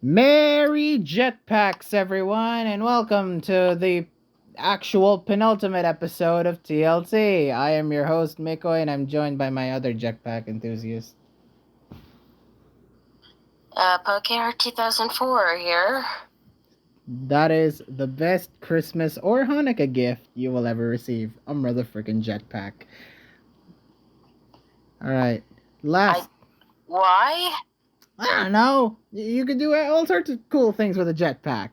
Merry jetpacks, everyone, and welcome to the actual penultimate episode of TLT. I am your host, Miko, and I'm joined by my other jetpack enthusiast. Poker 2004 here. That is the best Christmas or Hanukkah gift you will ever receive. A motherfucking jetpack. Alright, last... Why? I don't know. You could do all sorts of cool things with a jetpack.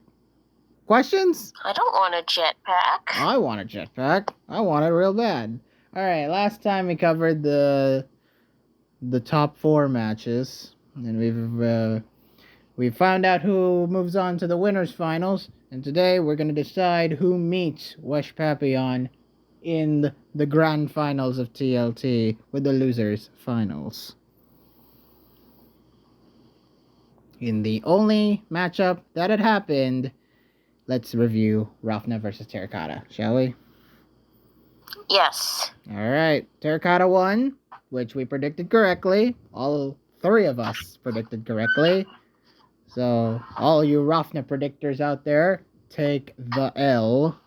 Questions? I don't want a jetpack. I want a jetpack. I want it real bad. Alright, last time we covered the top 4 matches, and we've found out who moves on to the winners finals, and today we're going to decide who meets Wesh Papillon in the grand finals of TLT with the losers finals. In the only matchup that had happened, let's review Rafna versus Terracotta, shall we? Yes. Alright, Terracotta won, which we predicted correctly. All 3 of us predicted correctly. So, all you Rafna predictors out there, take the L.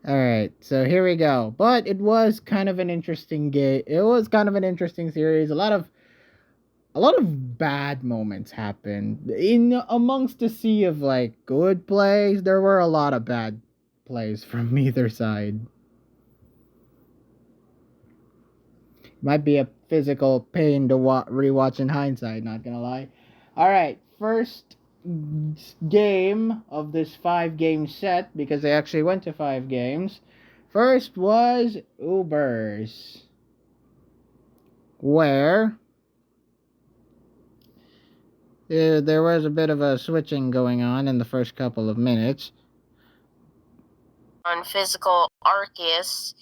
Alright, so here we go. But it was kind of an interesting game. It was kind of an interesting series. A lot of bad moments happened. Amongst the sea of like good plays, there were a lot of bad plays from either side. Might be a physical pain to rewatch in hindsight, not gonna lie. Alright, first game of this 5-game set, because they actually went to 5 games. First was Ubers, where there was a bit of a switching going on in the first couple of minutes. On physical Arceus,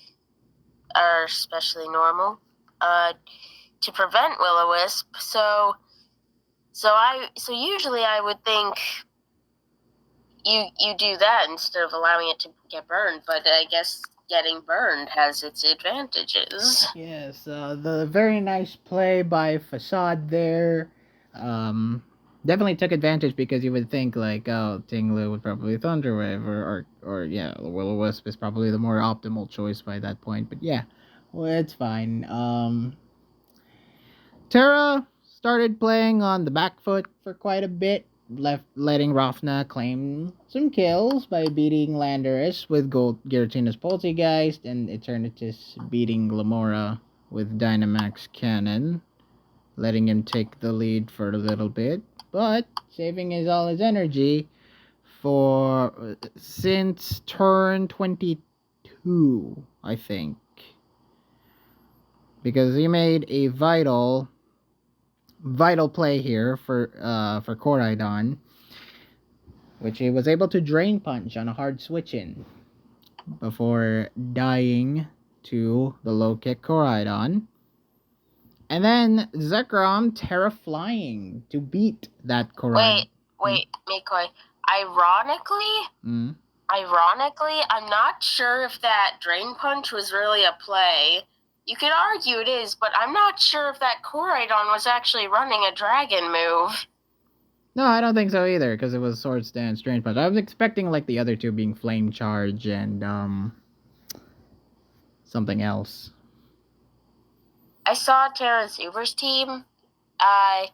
are especially normal, to prevent Will-O-Wisp. So usually I would think you do that instead of allowing it to get burned, but I guess getting burned has its advantages. Yes, the very nice play by Facade there. Definitely took advantage, because you would think like, oh, Tinglu would probably Thunder Wave, or yeah, Will-O-Wisp is probably the more optimal choice by that point. But yeah, well, it's fine. Terra started playing on the back foot for quite a bit, letting Rafna claim some kills by beating Landorus with Gold Giratina's Poltergeist, and Eternatus beating Glamora with Dynamax Cannon, letting him take the lead for a little bit, but saving all his energy for since turn 22, I think, because he made a vital play here for Koraidon, which he was able to Drain Punch on a hard switch in before dying to the low kick Koraidon. And then Zekrom Terra Flying to beat that Koraidon. Wait, Mikoi. Ironically, I'm not sure if that Drain Punch was really a play. You could argue it is, but I'm not sure if that Koraidon was actually running a dragon move. No, I don't think so either, because it was Swords Dance, Drain Punch. I was expecting like the other two being Flame Charge and something else. I saw Terra's Uber's team. A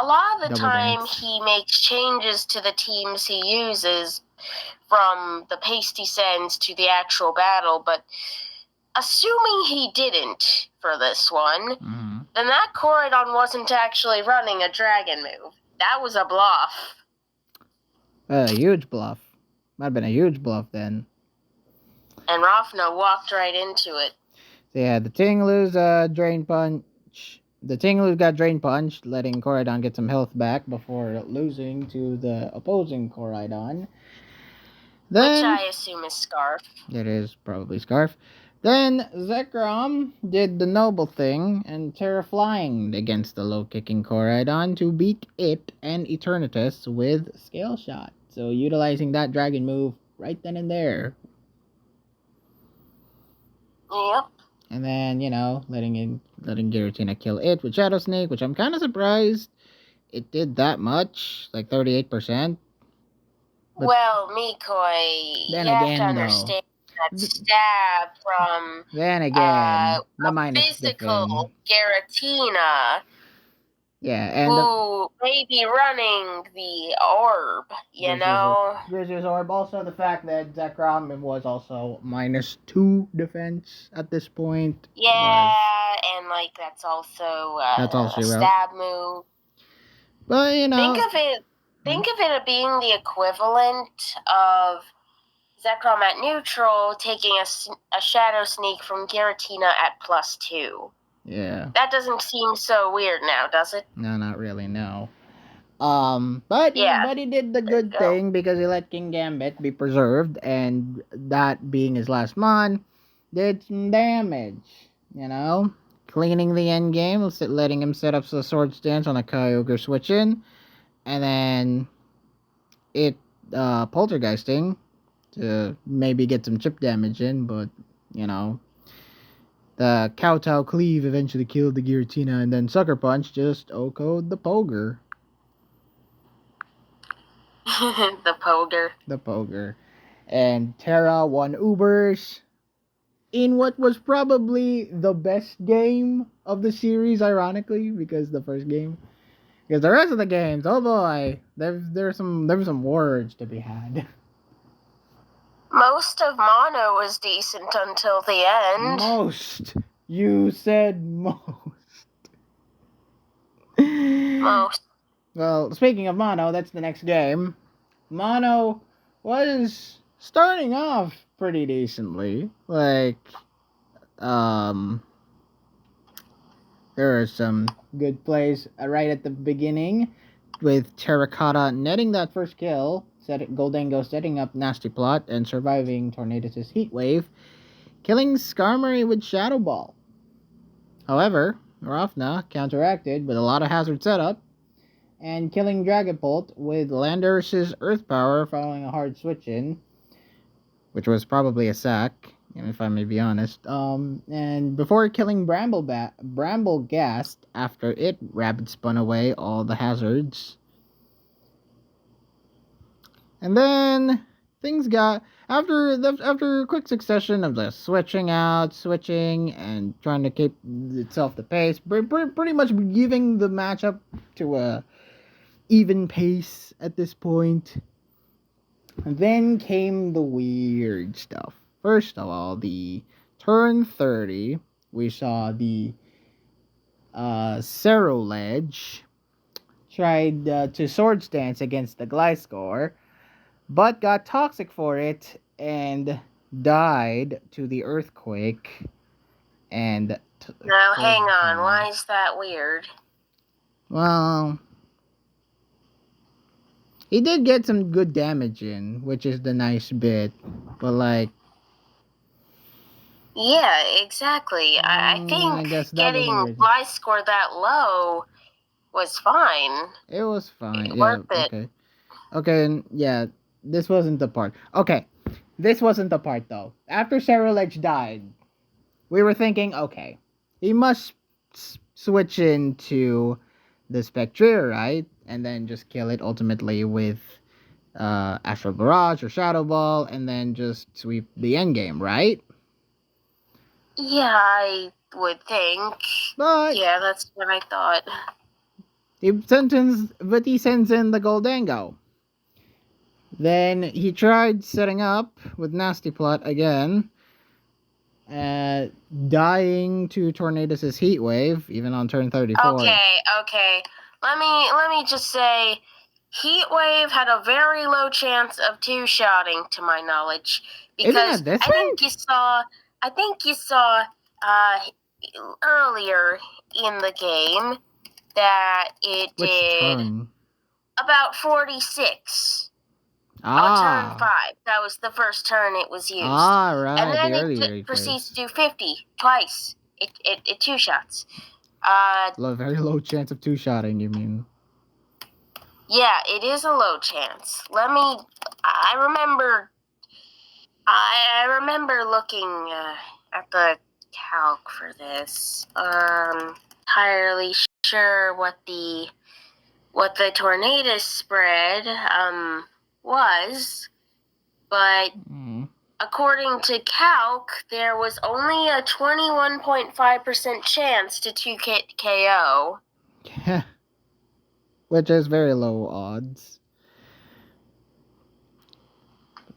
lot of the Double time dance. he makes changes to the teams he uses from the paste he sends to the actual battle, but assuming he didn't for this one, then that Koraidon wasn't actually running a dragon move. That was a bluff. A huge bluff. Might have been a huge bluff then. And Rafna walked right into it. So yeah, the Tinglu's Drain Punch. The Tinglu got Drain Punch, letting Koraidon get some health back before losing to the opposing Koraidon. Which I assume is Scarf. It is probably Scarf. Then Zekrom did the noble thing and Terra Flying against the low-kicking Koraidon to beat it and Eternatus with Scale Shot. So utilizing that dragon move right then and there. Yep. And then, letting Giratina kill it with Shadow Snake, which I'm kind of surprised it did that much, like 38%. But well, Mikoi, then you have to again, though, understand that stab from then again, the a minus physical defend. Giratina Yeah, and who may be running the orb, you know? Grizzly's Orb. Also, the fact that Zekrom was also -2 defense at this point. Yeah, and like that's also That's all a she wrote. stab move. But Think of it as being the equivalent of Zekrom at neutral taking a Shadow Sneak from Giratina at +2. Yeah. That doesn't seem so weird now, does it? No, not really, no. But he did the good thing because he let King Gambit be preserved, and that being his last mon, did some damage, cleaning the end game, letting him set up the Swords Dance on a Kyogre switch in, and then it poltergeisting to maybe get some chip damage in, but the Kowtow Cleave eventually killed the Giratina, and then Sucker Punch just OHKO'd the Poger. The Poger. And Terra won Ubers in what was probably the best game of the series, ironically, because the first game. Because the rest of the games, oh boy, there were some words to be had. Most of Mono was decent until the end. Most. You said most. Most. Well, speaking of Mono, that's the next game. Mono was starting off pretty decently. Like, there are some good plays right at the beginning with Terracotta netting that first kill, Goldango setting up Nasty Plot and surviving Tornadus' Heat Wave, killing Skarmory with Shadow Ball. However, Rafna counteracted with a lot of hazard setup and killing Dragapult with Landorus' Earth Power following a hard switch in, which was probably a sack, if I may be honest. And before killing Bramblegast after it rapid spun away all the hazards. And then things got after a quick succession of the switching, and trying to keep itself the pace, pretty much giving the matchup to a even pace at this point. And then came the weird stuff. First of all, the turn 30, we saw the Ceruledge tried to Swords Dance against the Gliscor, but got toxic for it and died to the Earthquake. And now, hang on. Why is that weird? Well, he did get some good damage in, which is the nice bit. But, like... Yeah, exactly. I think getting Gliscor that low was fine. It was fine. Worth it. Okay, and yeah, this wasn't the part. Okay, this wasn't the part, though. After Ceruledge died, we were thinking, okay, he must switch into the Spectre, right? And then just kill it ultimately with Astral Barrage or Shadow Ball, and then just sweep the endgame, right? Yeah, I would think. But yeah, that's what I thought. He sends in the Goldango. Then he tried setting up with Nasty Plot again, dying to Tornadus' Heat Wave, even on turn 34. Okay. Let me just say, Heat Wave had a very low chance of two-shotting, to my knowledge, because I think you saw earlier in the game that it did about 46. On turn 5. That was the first turn it was used. Right. And then it proceeds to do 50 twice. It two shots. Very low chance of two-shotting, you mean? Yeah, it is a low chance. I remember looking at the calc for this. Entirely sure what the Tornadus spread was, but according to calc, there was only a 21.5% chance to 2-hit KO. Yeah. Which is very low odds.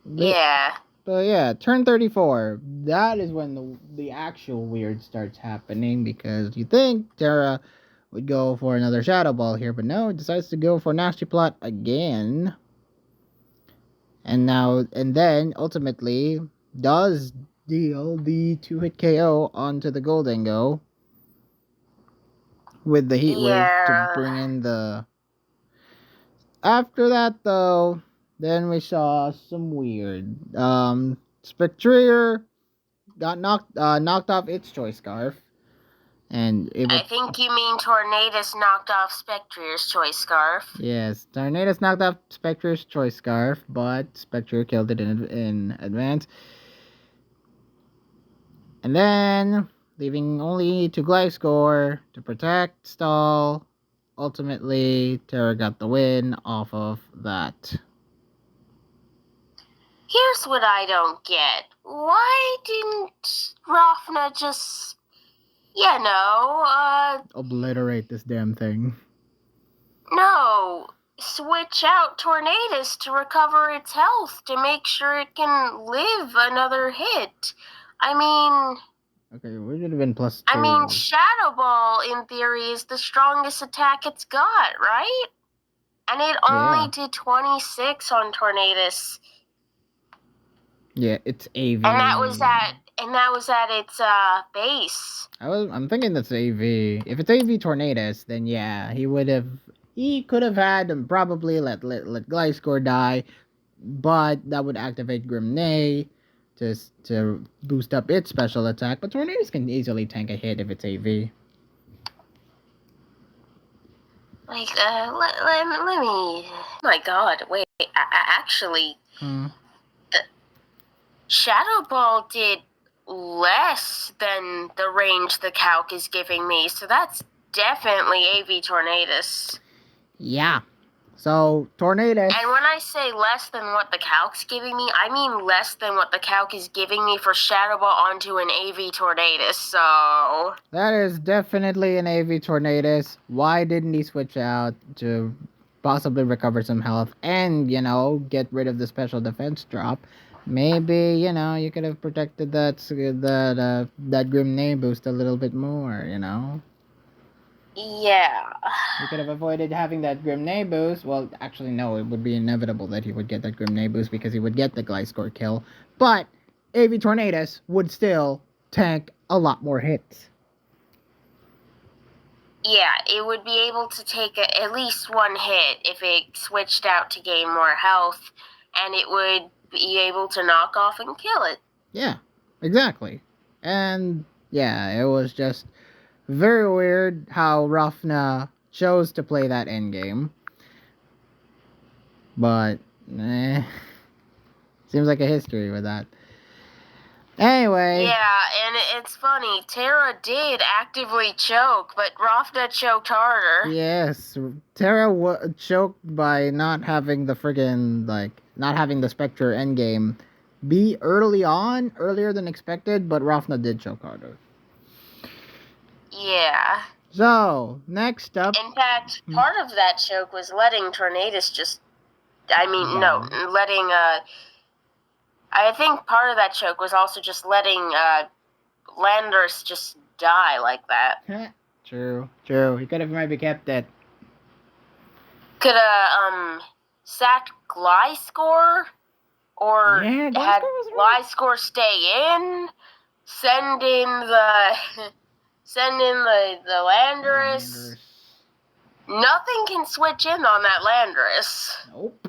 Yeah. But yeah, turn 34. That is when the actual weird starts happening, because you think Terra would go for another Shadow Ball here, but no, it decides to go for Nasty Plot again. And then ultimately does deal the 2-hit KO onto the Goldengo with the Heat Wave to bring in the... After that, though, then we saw some weird. Spectrier got knocked off its Choice Scarf, and I think you mean Tornadus knocked off Spectrier's Choice Scarf. Yes, Tornadus knocked off Spectrier's Choice Scarf, but Spectrier killed it in advance. And then, leaving only to Gliscor to protect, stall. Ultimately, Terra got the win off of that. Here's what I don't get. Why didn't Rafna just, obliterate this damn thing? No, switch out Tornadus to recover its health to make sure it can live another hit. I mean... Okay, we should have been +2. I mean, Shadow Ball, in theory, is the strongest attack it's got, right? And it only did 26 on Tornadus. Yeah, it's AV. And that was at its base. I'm thinking that's AV. If it's AV Tornadus, then yeah, he could have had and probably let Gliscor die, but that would activate Grimnay to boost up its special attack. But Tornadus can easily tank a hit if it's AV. Like, let me... My god, wait, actually... Shadow Ball did less than the range the calc is giving me, so that's definitely AV Tornadus. Yeah. So, Tornadus... And when I say less than what the calc's giving me, I mean less than what the calc is giving me for Shadow Ball onto an AV Tornadus, so... That is definitely an AV Tornadus. Why didn't he switch out to possibly recover some health and, get rid of the special defense drop? Maybe, you could have protected that Grimnay boost a little bit more, Yeah. You could have avoided having that Grimnay boost. Well, actually, no, it would be inevitable that he would get that Grimnay boost because he would get the Gliscor kill. But AV Tornadus would still tank a lot more hits. Yeah, it would be able to take at least one hit if it switched out to gain more health, and it would be able to knock off and kill it. Yeah, exactly. And yeah, it was just very weird how Rafna chose to play that endgame. But, seems like a history with that. Anyway. Yeah, and it's funny. Terra did actively choke, but Rafna choked harder. Yes, Terra choked by not having the not having the Spectre endgame be earlier than expected, but Rafna did choke harder. Yeah. So, next up... In fact, part of that choke was letting Tornadus just... letting... I think part of that choke was also just letting Landorus just die like that. True. He could have maybe kept it. Could have sacked Gliscor, or had Gliscor stay in, send in the Landorus. Nothing can switch in on that Landorus. Nope.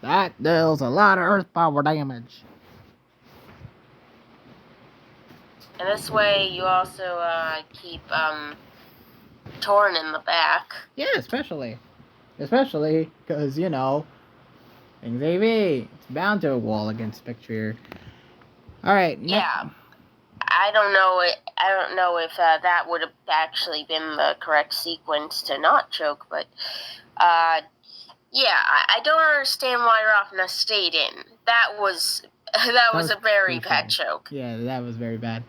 That deals a lot of earth power damage. And this way you also keep Torn in the back. Yeah, especially because, things AV. It's bound to a wall against Spectrier. Alright, yeah. I don't know. I don't know if that would have actually been the correct sequence to not choke, but yeah, I don't understand why Rafna stayed in. That was a very crucial. bad choke. Yeah, that was very bad.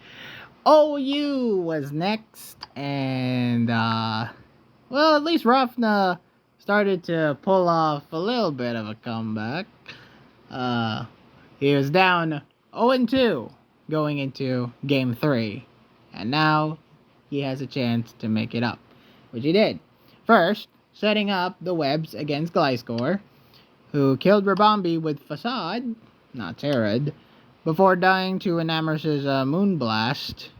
OU was next, and well, at least Rafna started to pull off a little bit of a comeback. He was down 0-2 going into Game 3, and now he has a chance to make it up, which he did. First, setting up the webs against Gliscor, who killed Rabambi with Facade, not Terad, before dying to Enamorous' Moonblast.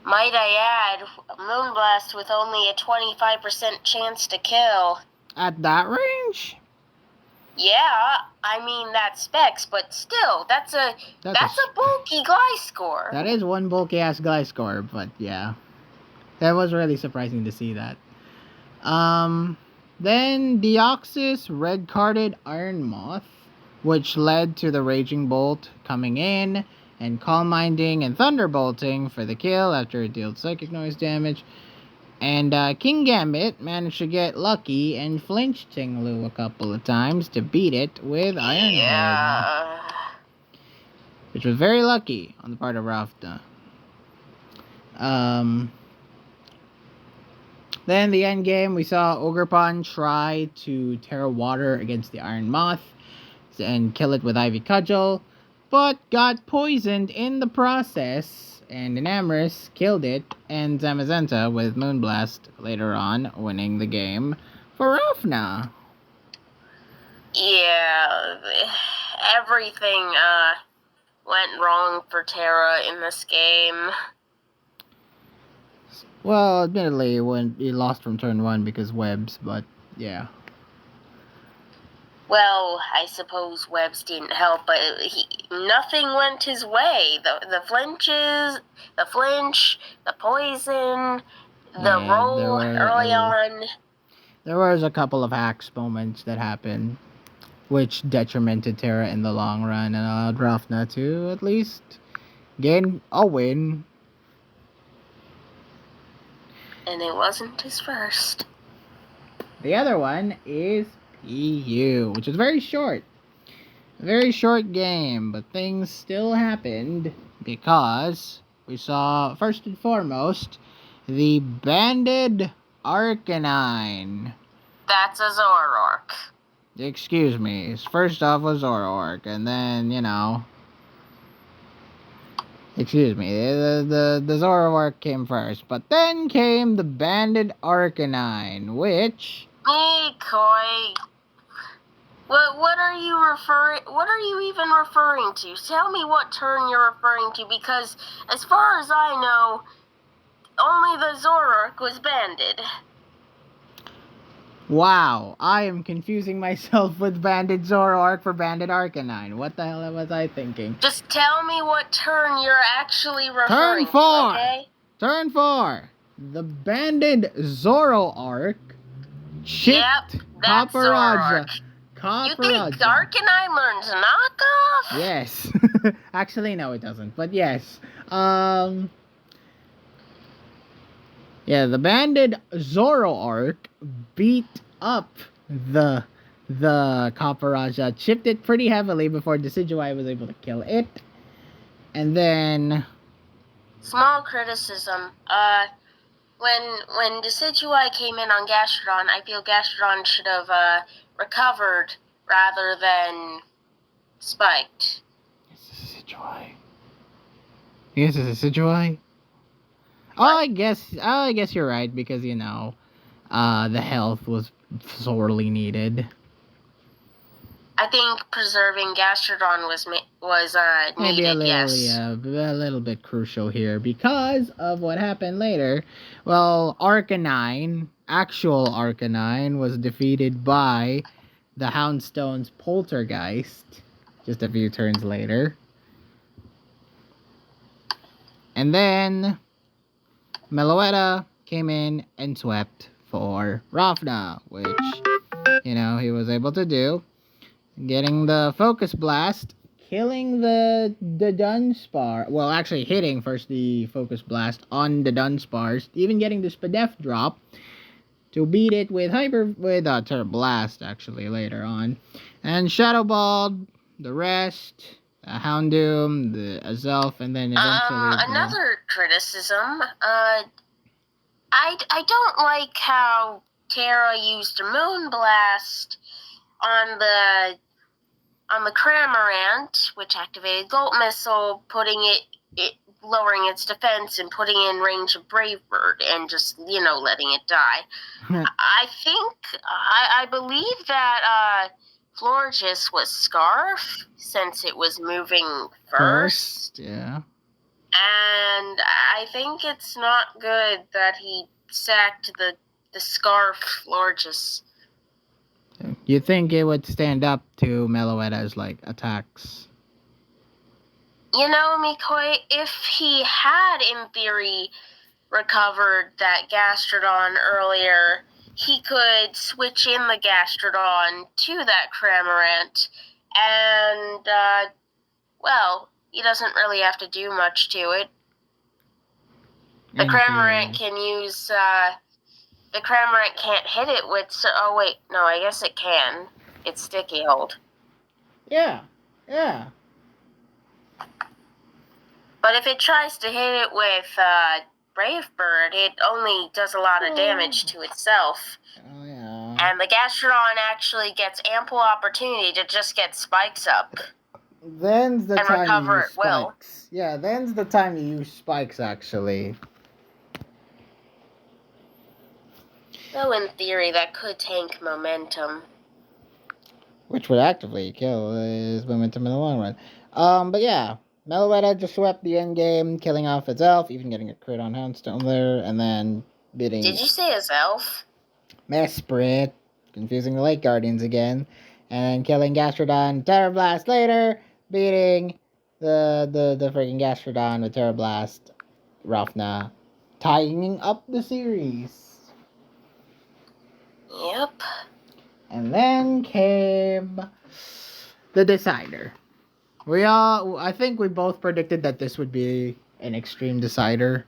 Might I add, Moonblast with only a 25% chance to kill. At that range? Yeah, I mean that's specs, but still, that's a bulky Gliscor. That is one bulky ass Gliscor, but yeah, that was really surprising to see that. Then Deoxys red carded Iron Moth, which led to the Raging Bolt coming in and Calm Minding and Thunderbolting for the kill after it dealt psychic noise damage. And King Gambit managed to get lucky and flinched Tinglu a couple of times to beat it with Iron Head. Which was very lucky on the part of Rafna. Then the end game, we saw Ogerpon try to Terra Water against the Iron Moth and kill it with Ivy Cudgel, but got poisoned in the process, and Enamorous killed it, and Zamazenta with Moonblast later on, winning the game for Rafna. Yeah, everything went wrong for Terra in this game. Well, admittedly, when he lost from turn 1 because webs, but yeah. Well, I suppose webs didn't help, but nothing went his way. The flinches, the flinch, the poison, the roll early on. There was a couple of hacks moments that happened, which detrimented Terra in the long run and allowed Rafna to at least gain a win. And it wasn't his first. The other one is PU, which is very short. A very short game, but things still happened because we saw, first and foremost, the banded Arcanine. That's a Zoroark. Excuse me. First off was Zoroark, and then, you know... Excuse me, the Zoroark came first, but then came the banded Arcanine, which... Hey, Koi. What are you even referring to? Tell me what turn you're referring to, because as far as I know, only the Zoroark was banded. Wow, I am confusing myself with banded Zoroark for banded Arcanine. What the hell was I thinking? Just tell me what turn you're actually referring to, okay? Turn 4. The banded Zoroark chipped Copperajah. You think Arcanine learns knockoff? Yes. Actually, no, it doesn't. But yes. Yeah, the banded Zoroark beat up the Copperajah, chipped it pretty heavily before Decidueye was able to kill it. And then... Small criticism. When Decidueye came in on Gastrodon, I feel Gastrodon should have recovered rather than spiked. Is this a Decidueye? Yes, it's a Decidueye? Oh, I guess you're right, because, you know, the health was sorely needed. I think preserving Gastrodon was Maybe needed, a little, yes. Yeah, a little bit crucial here, because of what happened later. Well, actual Arcanine, was defeated by the Houndstone's Poltergeist just a few turns later. And then Meloetta came in and swept for Rafna, which, you know, he was able to do. Getting the Focus Blast killing the Dunsparce. Well, actually hitting first the Focus Blast on the Dunsparce, even getting the Spadef drop to beat it with Terra Blast actually later on, and Shadow Ball, the rest, Houndoom, the Azelf, and then eventually another criticism. I don't like how Terra used Moon Blast on the Cramorant, which activated Gold Missile, putting it lowering its defense and putting in range of Brave Bird and just, letting it die. I believe that Florges was Scarf since it was moving first. Yeah. And I think it's not good that he sacked the Scarf Florges. You think it would stand up to Meloetta's attacks? Mikoi, if he had in theory recovered that Gastrodon earlier, he could switch in the Gastrodon to that Cramorant, and he doesn't really have to do much to it. The Cramorant can use the Cramorant can't hit it with... Oh, wait. No, I guess it can. It's Sticky Hold. Yeah. But if it tries to hit it with Brave Bird, it only does a lot of damage to itself. Oh, yeah. And the Gastrodon actually gets ample opportunity to just get spikes up. Then's the time recover you use it well. spikes. Yeah, then's the time you use spikes, actually. Though in theory, that could tank momentum. Which would actively kill his momentum in the long run. But yeah, Meloetta just swept the end game, killing off its elf, even getting a crit on Houndstone there, and then beating... Did you say his elf? Mesprit, confusing the Lake Guardians again, and killing Gastrodon, Terra Blast later, beating the freaking Gastrodon with Terra Blast, Rafna, tying up the series. Yep. And then came the decider. I think we both predicted that this would be an extreme decider.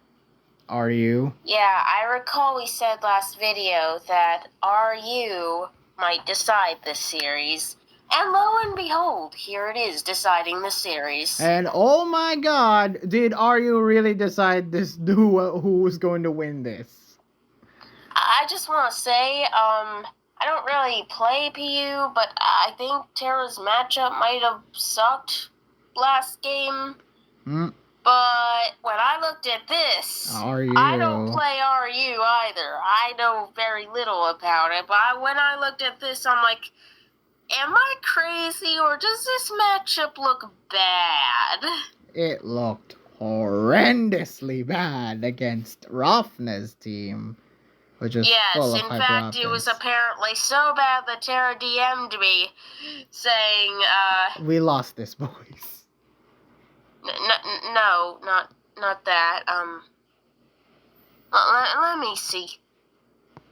RU. Yeah, I recall we said last video that RU might decide this series. And lo and behold, here it is deciding the series. And oh my god, did RU really decide who was going to win this? I just want to say, I don't really play PU, but I think Terra's matchup might have sucked last game. But when I looked at this, I don't play RU either. I know very little about it, but when I looked at this, I'm like, am I crazy, or does this matchup look bad? It looked horrendously bad against Rafna's team, which was full of in fact, it was apparently so bad that Terra DM'd me, saying, we lost this, boys. No, not that. Let me see. He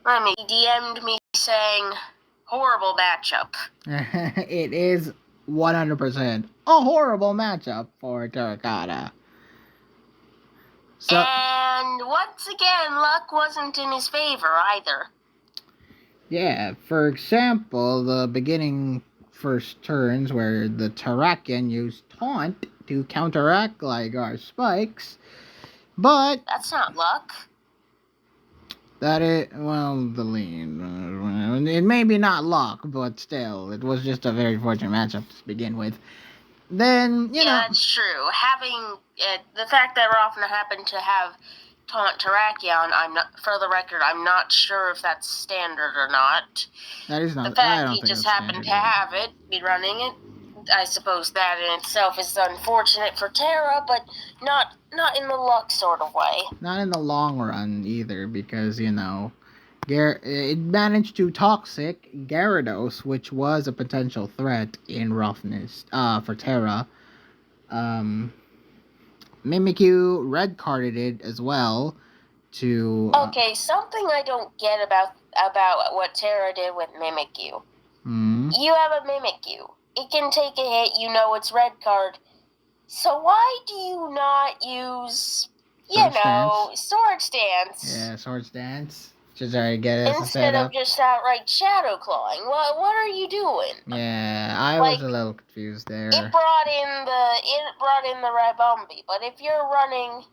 DM'd me saying, horrible matchup. It is 100% a horrible matchup for Terracotta. And once again, luck wasn't in his favor either. Yeah, for example, the beginning first turns where the Terrakion used Taunt to counteract Gligar's spikes, but... That's not luck. That is, well, the lead. It may be not luck, but still, it was just a very fortunate matchup to begin with. Then, you know... Yeah, it's true. Having, the fact that Rafna happened to have Taunt Terrakion, for the record, I'm not sure if that's standard or not. That is not. The fact he just happened to have it, be running it, I suppose that in itself is unfortunate for Terra, but not in the luck sort of way. Not in the long run either, because, you know, it managed to toxic Gyarados, which was a potential threat in roughness for Terra. Mimikyu red carded it as well to... Okay, something I don't get about what Terra did with Mimikyu. You have a Mimikyu. it can take a hit, you know it's red card. So why do you not use, sword stance? Yeah, sword stance. Just already get it as a Instead setup. of just outright shadow clawing. What are you doing? Yeah, I was a little confused there. It brought in the Rabombi, but if you're running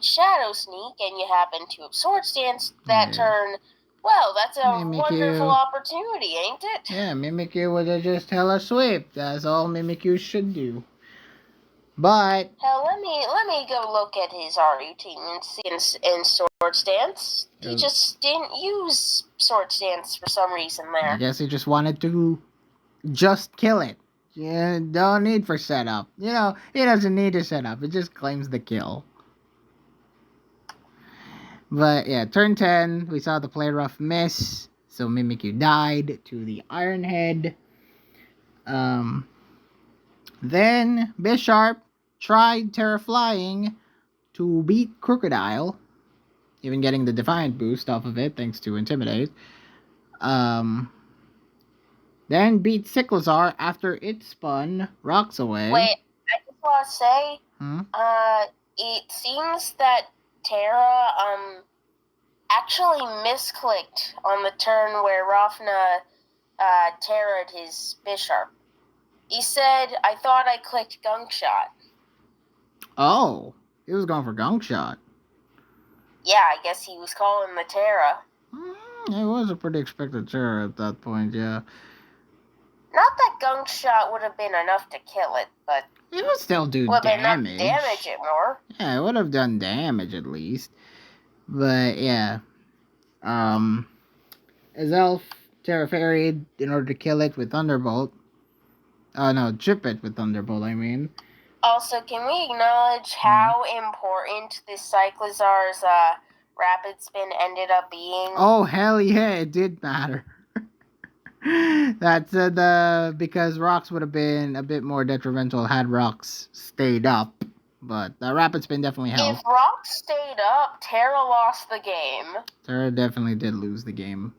Shadow Sneak and you happen to have Sword Stance that turn, well, that's a wonderful opportunity, ain't it? Yeah, Mimikyu would have just hella sweep. That's all Mimikyu should do. But hell, let me go look at his routine in Sword Stance. He just didn't use Sword Stance for some reason there. I guess he just wanted to just kill it. Yeah, no need for setup. You know, he doesn't need to set up. It just claims the kill. But yeah, turn 10, we saw the play rough miss. So Mimikyu died to the Iron Head. Then Bisharp tried Terra Flying to beat Crocodile, even getting the Defiant boost off of it thanks to Intimidate. Then beat Cyclizar after it spun Rocks away. Wait, I just want to say, it seems that Terra actually misclicked on the turn where Rafna Terra'd his Bisharp. He said, I thought I clicked Gunk Shot. Oh, he was going for Gunk Shot. Yeah, I guess he was calling the Terra. It was a pretty expected Terra at that point, yeah. Not that Gunk Shot would have been enough to kill it, but it would still do damage. Damage it more. Yeah, it would have done damage at least. But yeah. Azelf Terra Fairy in order to kill it with Thunderbolt. No, chip it with Thunderbolt, I mean. Also, can we acknowledge how important this Cyclizar's Rapid Spin ended up being? Oh, hell yeah, it did matter. That's because Rocks would have been a bit more detrimental had Rocks stayed up. But the Rapid Spin definitely helped. If Rocks stayed up, Terra lost the game. Terra definitely did lose the game.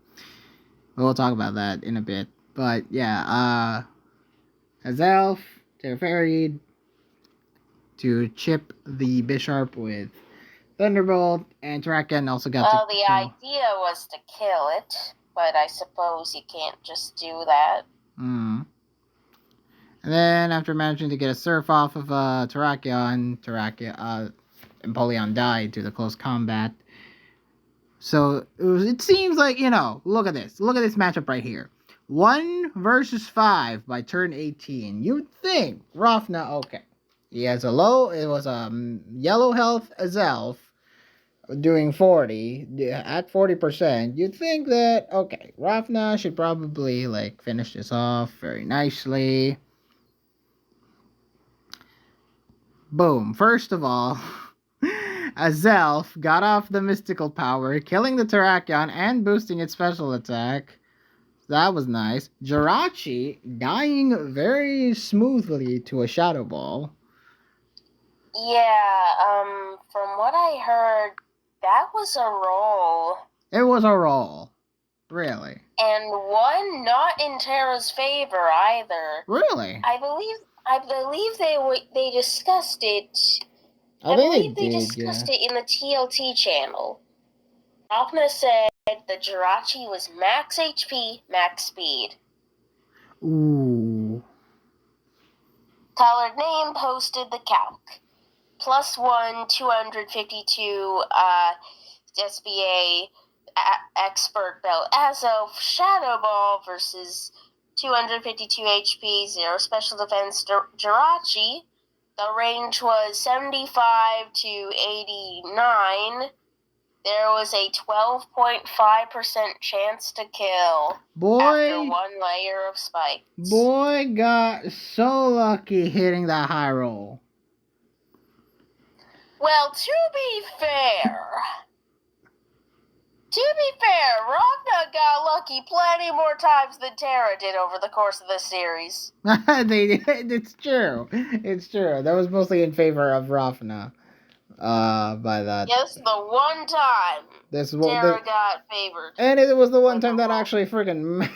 We'll talk about that in a bit. But yeah, Azelf, Terra Fairy to chip the Bisharp with Thunderbolt, and Terrakion also got Well, the idea was to kill it, but I suppose you can't just do that. And then after managing to get a Surf off of Terrakion, Empoleon died to the close combat. So it seems like, look at this. Look at this matchup right here. 1 versus 5 by turn 18. You'd think Rafna, okay. He has it was a yellow health Azelf doing 40 at 40%. You'd think that, okay, Rafna should probably finish this off very nicely. Boom. First of all, Azelf got off the mystical power, killing the Terrakion and boosting its special attack. That was nice. Jirachi dying very smoothly to a Shadow Ball. Yeah, from what I heard, that was a roll. It was a roll. Really. And one not in Terra's favor either. Really? I believe they discussed it. I believe they discussed it in the TLT channel. Rafna said the Jirachi was max HP, max speed. Ooh. Colored Name posted the calc. +1, 252 SBA expert belt Azelf Shadow Ball versus 252 HP, 0 special defense Jirachi. The range was 75 to 89. There was a 12.5% chance to kill after 1 layer of spikes. Boy got so lucky hitting that high roll. Well, to be fair, Ragna got lucky plenty more times than Terra did over the course of this series. It's true. It's true. That was mostly in favor of Rafna. By that. Yes, the one time Terra got favored. And it was the one time that actually freaking mattered.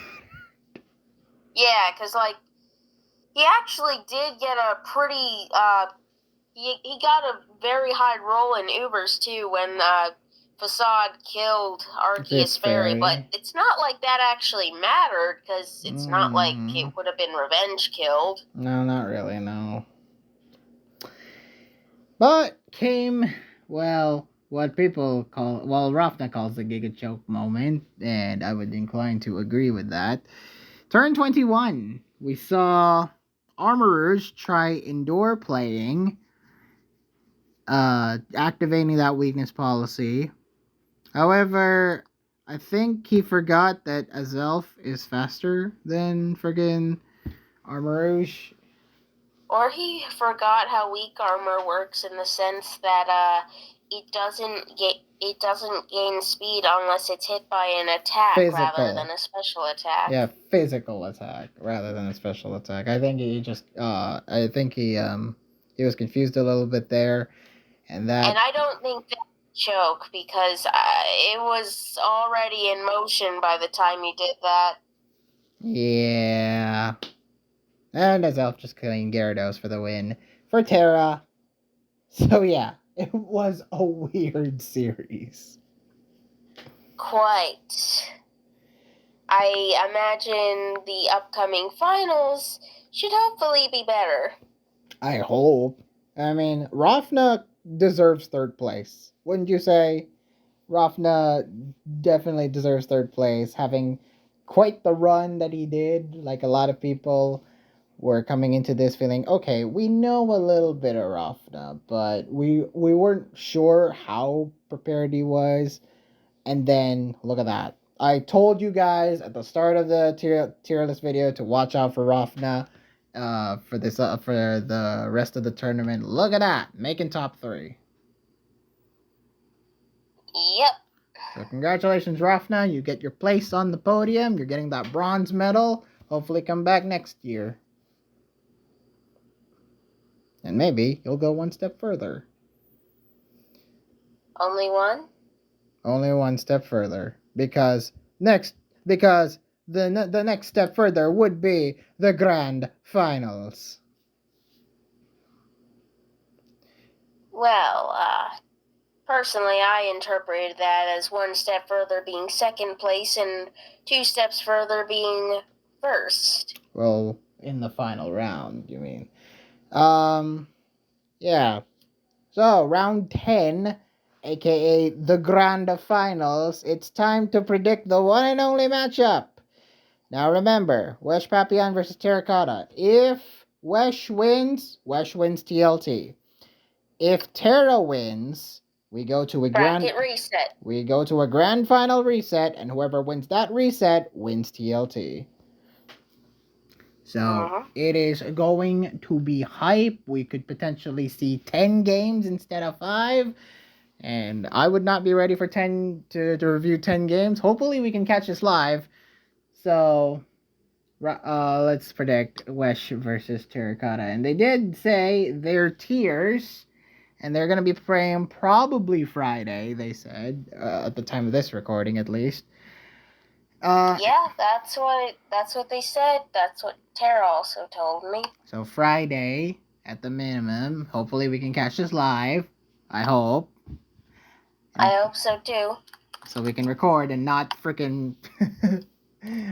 Yeah, because, He actually did get a pretty, he got a very high roll in Ubers, too, when, Facade killed Arceus Fairy, but it's not like that actually mattered, because it's not like it would have been revenge killed. No, not really, no. But came, well, what people call, well, Rafna calls the Giga Choke moment, and I would incline to agree with that. Turn 21, we saw Armorers try indoor playing, activating that weakness policy. However, I think he forgot that Azelf is faster than friggin' Armorers. Or he forgot how weak armor works in the sense that it doesn't gain speed unless it's hit by an attack rather than a special attack. Yeah, physical attack rather than a special attack. I think he just he was confused a little bit there, and I don't think that's a joke because it was already in motion by the time he did that. Yeah. And Azelf just killing Gyarados for the win for Terra. So yeah, it was a weird series. Quite. I imagine the upcoming finals should hopefully be better. I hope. I mean, Rafna deserves third place. Wouldn't you say? Rafna definitely deserves third place, having quite the run that he did. Like, a lot of people were coming into this feeling, okay, we know a little bit of Rafna, but we weren't sure how prepared he was. And then look at that. I told you guys at the start of the tier list video to watch out for Rafna for the rest of the tournament. Look at that, making top 3. Yep. So congratulations, Rafna. You get your place on the podium. You're getting that bronze medal. Hopefully come back next year. And maybe you'll go one step further. Only one? Only one step further. Because the next step further would be the grand finals. Well, personally, I interpreted that as one step further being second place and 2 steps further being first. Well, in the final round, you mean? Yeah. So, round 10, aka the grand finals, it's time to predict the one and only matchup. Now remember, Wesh Papillon versus Terracotta. If Wesh wins TLT. If Terra wins, we go to a bracket reset. We go to a grand final reset, and whoever wins that reset wins TLT. So it is going to be hype. We could potentially see 10 games instead of 5. And I would not be ready for 10 to review 10 games. Hopefully we can catch this live. So let's predict Wesh versus Terracotta. And they did say their tiers, and they're going to be playing probably Friday, they said, at the time of this recording at least. Yeah, that's what they said. That's what Tara also told me. So Friday at the minimum. Hopefully we can catch this live. I hope. I hope so too. So we can record and not freaking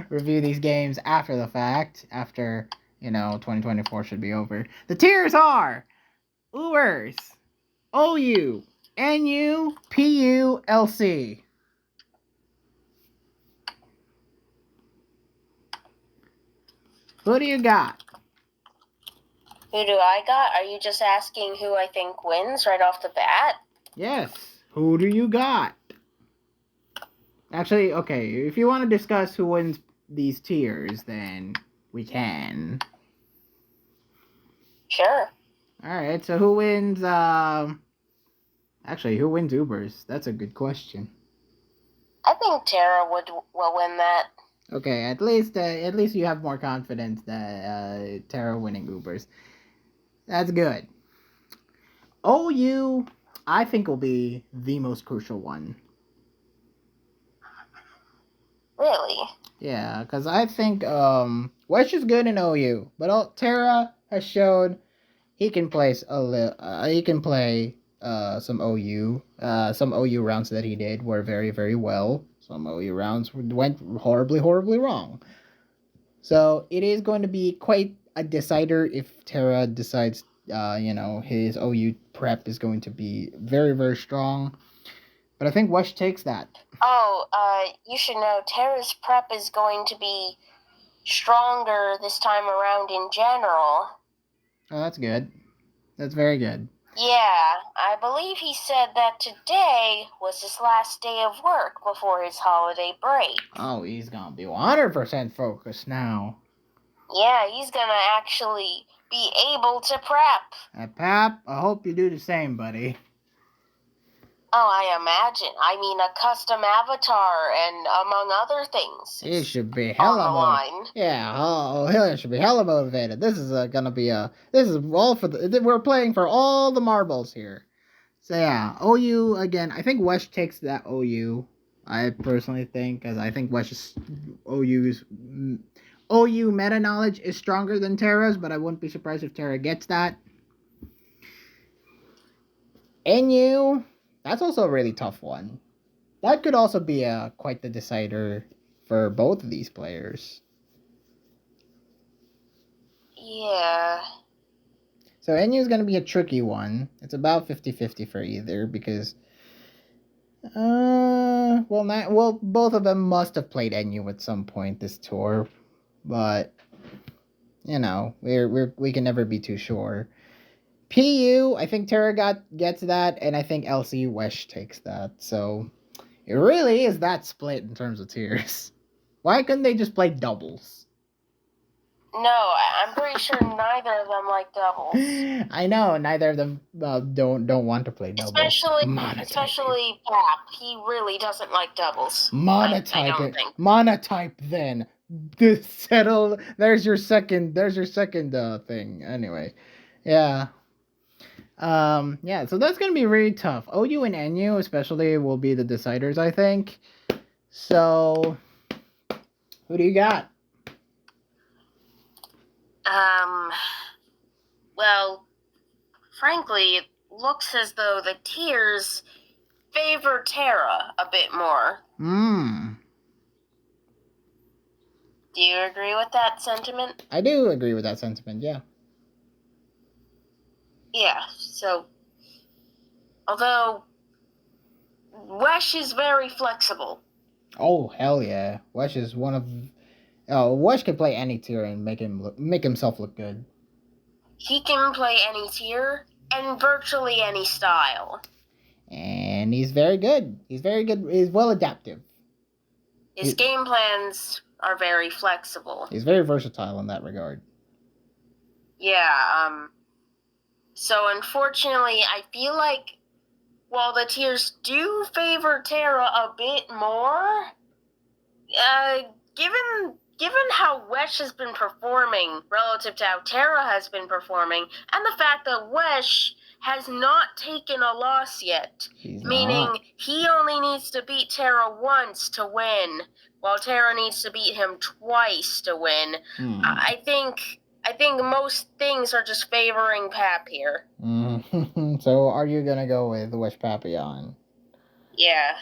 review these games after the fact. After, 2024 should be over. The tiers are Ubers, OU, NU, PU, LC. Who do you got? Who do I got? Are you just asking who I think wins right off the bat? Yes. Who do you got? Actually, okay, if you want to discuss who wins these tiers, then we can. Sure. Alright, so who wins, Actually, who wins Ubers? That's a good question. I think Tara will win that. Okay, at least you have more confidence that Tara winning Ubers. That's good. OU, I think, will be the most crucial one. Really? Yeah, because I think Wesh is good in OU, but Terra has shown he can play some OU. Some OU rounds that he did were very, very well. Some OU rounds went horribly, horribly wrong. So it is going to be quite a decider if Terra decides, his OU prep is going to be very, very strong. But I think Wesh takes that. Oh, you should know Terra's prep is going to be stronger this time around in general. Oh, that's good. That's very good. Yeah, I believe he said that today was his last day of work before his holiday break. Oh, he's gonna be 100% focused now. Yeah, he's gonna actually be able to prep. Pap, I hope you do the same, buddy. Oh, I imagine. I mean, a custom avatar and among other things. He should be hella motivated. Yeah, he should be hella motivated. This is gonna be this is all for we're playing for all the marbles here. So yeah, OU again. I think Wesh takes that OU. I personally think, because I think Wesh's OU's OU meta knowledge is stronger than Terra's, but I wouldn't be surprised if Terra gets that. NU, that's also a really tough one. That could also be quite the decider for both of these players. Yeah. So NU is going to be a tricky one. It's about 50-50 for either, because both of them must have played NU at some point this tour, but we can never be too sure. PU, I think Terra gets that, and I think LC Wesh takes that. So it really is that split in terms of tiers. Why couldn't they just play doubles? No, I'm pretty sure neither of them like doubles. I know neither of them don't want to play doubles. Especially Pap. He really doesn't like doubles. Monotype it. Monotype then. Settle. There's your second thing. Anyway, yeah. So that's gonna be really tough. OU and NU especially will be the deciders, I think. So, who do you got? Well, frankly, it looks as though the tiers favor Terra a bit more. Do you agree with that sentiment? I do agree with that sentiment, yeah. Yeah, so although Wesh is very flexible. Oh, hell yeah. Wesh is one of Wesh can play any tier and make himself look good. He can play any tier and virtually any style. And he's very good. He's well adaptive. His game plans are very flexible. He's very versatile in that regard. Yeah, so unfortunately, I feel like while the tiers do favor Terra a bit more, given how Wesh has been performing relative to how Terra has been performing, and the fact that Wesh has not taken a loss yet, meaning he only needs to beat Terra once to win, while Terra needs to beat him twice to win. I think most things are just favoring Pap here. So are you gonna go with Wesh Papillon? Yeah.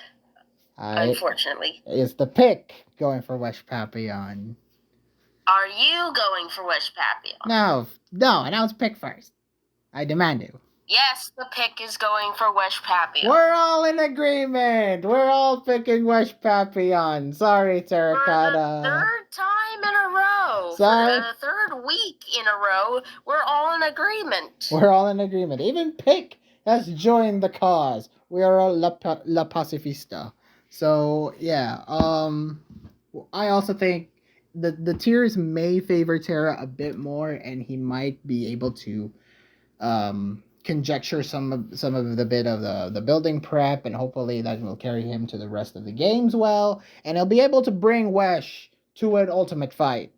Unfortunately. It's the pick going for Wesh Papillon. Are you going for Wesh Papillon? No, announce pick first. I demand you. Yes, the pick is going for Wesh Papillon. We're all in agreement. We're all picking Wesh Papillon. Sorry, Terracotta. For the third time in a row. Sorry. For the third week in a row, we're all in agreement. We're all in agreement. Even Pick has joined the cause. We are all La Pacifista. So, yeah. I also think the tiers may favor Terra a bit more, and he might be able to conjecture some of the bit of the building prep, and hopefully that will carry him to the rest of the games well, and he'll be able to bring Wesh to an ultimate fight.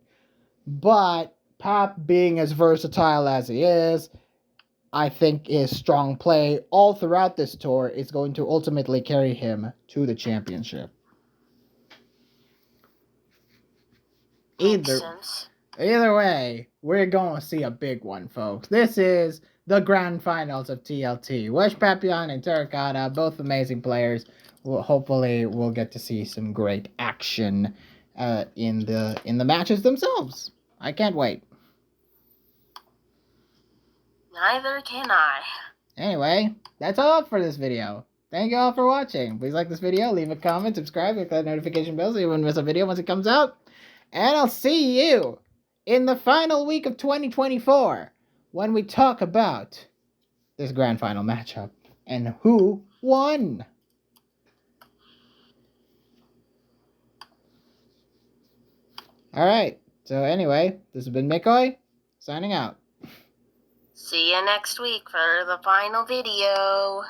But Pap, being as versatile as he is, I think his strong play all throughout this tour is going to ultimately carry him to the championship. Makes sense. Either way, we're going to see a big one, folks. This is the grand finals of TLT. Wesh Papillon and Terracotta, both amazing players. Hopefully, we'll get to see some great action in the matches themselves. I can't wait. Neither can I. Anyway, that's all for this video. Thank you all for watching. Please like this video, leave a comment, subscribe, click that notification bell so you won't miss a video once it comes out. And I'll see you in the final week of 2024 when we talk about this grand final matchup and who won. Alright, so anyway, this has been Mikoy, signing out. See you next week for the final video.